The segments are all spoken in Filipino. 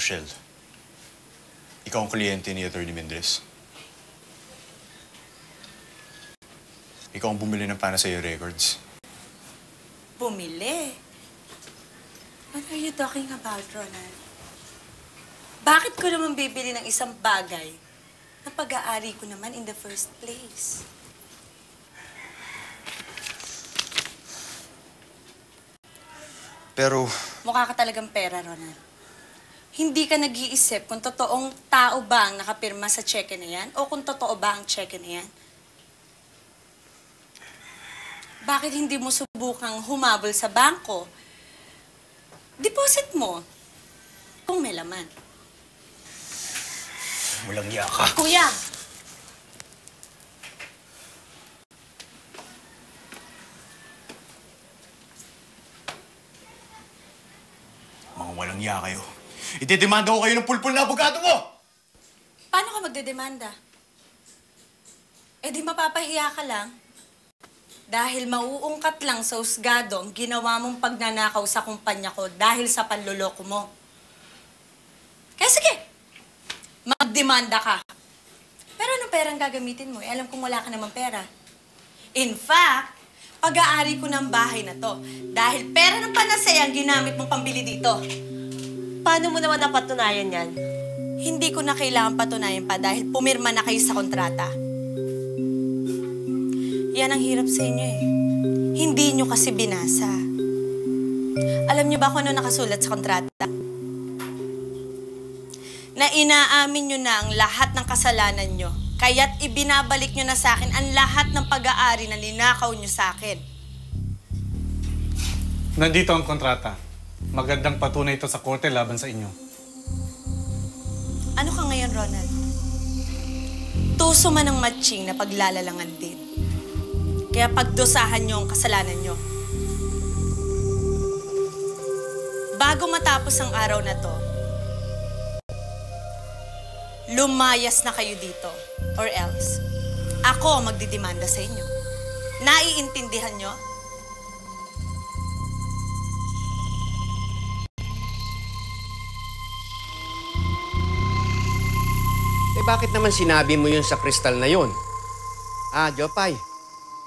Rochelle, ikaw ang kliyente ni Atty. Mendres. Ikaw ang bumili ng Panacea Records. Bumili? What are you talking about, Ronald? Bakit ko naman bibili ng isang bagay na pag-aari ko naman in the first place? Pero... Mukha ka talagang pera, Ronald. Hindi ka nag-iisip kung totoong tao ba ang nakapirma sa cheque na yan o kung totoo ba ang cheque na yan. Bakit hindi mo subukang humabol sa bangko? Deposit mo kung may laman. Walang iya ka. Kuya! Mga walang iya kayo. Itidemanda ko kayo ng pulpul na abogado mo! Paano ka magdedemanda? Eh di mapapahiya ka lang. Dahil mauungkat lang sa husgado ang ginawa mong pagnanakaw sa kumpanya ko dahil sa panloloko mo. Kaya sige, magdemanda ka. Pero anong perang gagamitin mo? Eh, alam kong wala ka namang pera. In fact, pag-aari ko ng bahay na to dahil pera ng Panacea ang ginamit mong pambili dito. Paano mo naman napatunayan yan? Hindi ko na kailangan patunayan pa dahil pumirma na kayo sa kontrata. Yan ang hirap sa inyo eh. Hindi nyo kasi binasa. Alam nyo ba kung ano nakasulat sa kontrata? Na inaamin nyo na ang lahat ng kasalanan nyo. Kaya't ibinabalik nyo na sa akin ang lahat ng pag-aari na ninakaw nyo sa akin. Nandito ang kontrata. Magandang patunay ito sa korte laban sa inyo. Ano ka ngayon, Ronald? Tuso man ang matching na paglalalangan din. Kaya pagdusahan nyo ang kasalanan nyo. Bago matapos ang araw na to, lumayas na kayo dito. Or else, ako ang magdidemanda sa inyo. Naiintindihan nyo? Eh bakit naman sinabi mo yun sa kristal na yun? Jopay,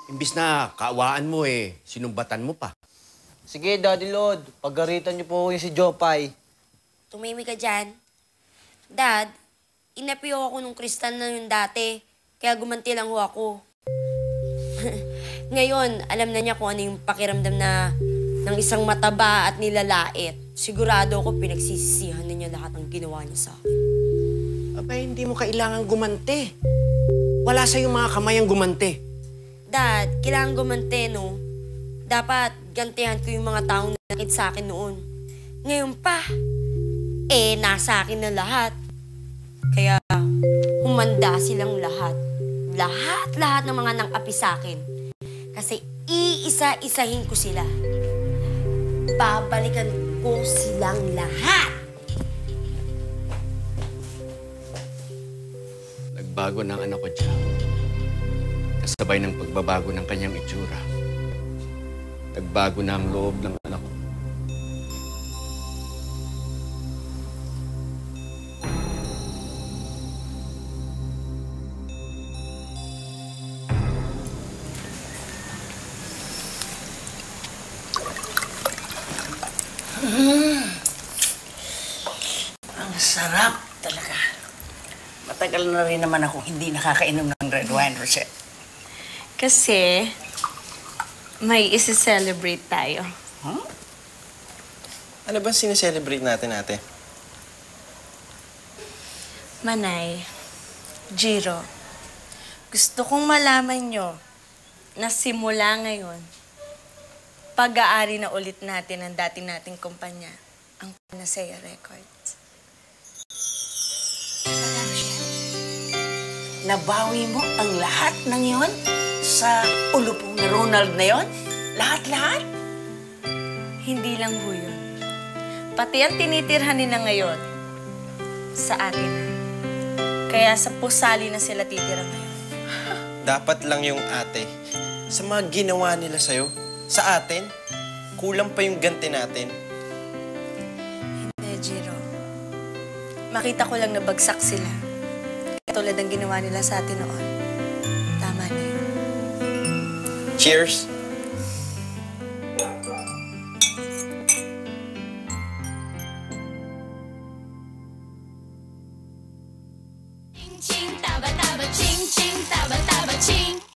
imbis na kaawaan mo sinumbatan mo pa. Sige, Daddy Lord. Pagaritan niyo po yung si Jopay. Tumimik ka dyan. Dad, inapiyo ako nung kristal na yun dati. Kaya gumanti lang ho ako. Ngayon, alam na niya kung ano yung pakiramdam na ng isang mataba at nilalait. Sigurado ako pinagsisisihan na niya lahat ng ginawa niya sa akin. Abay, hindi mo kailangan gumante. Wala sa'yo mga kamay ang gumante. Dad, kailangan gumante, no? Dapat gantihan ko yung mga taong nakit sa akin noon. Ngayon pa, nasa akin na lahat. Kaya, humanda silang lahat. Lahat ng mga nang-api sa akin. Kasi iisa-isahin ko sila. Babalikan ko silang lahat. Nagbago ng anak ko dyan. Kasabay ng pagbabago ng kanyang itsura. Nagbago na ang loob ng anak ko. Ang sarap talaga. Matagal na rin naman ako hindi nakakainom ng red wine, Rochelle. Kasi, may isi-celebrate tayo. Huh? Ano ba sineselebrate natin, ate? Manay, Jiro, gusto kong malaman nyo na simula ngayon, pag-aari na ulit natin ang dati nating kumpanya, ang Panacea Records. Nabawi mo ang lahat ng yon sa ulupong na Ronald na yon? Lahat-lahat? Hindi lang ho yun. Pati ang tinitirhan nila ngayon, sa atin na. Kaya sa pusali na sila titira ngayon. Dapat lang yung ate. Sa mga ginawa nila sa'yo, sa atin, kulang pa yung ganti natin. Hindi, Jiro. Makita ko lang na bagsak sila. Katulad ng ginawa nila sa atin noon. Tama na yun. Cheers! Ching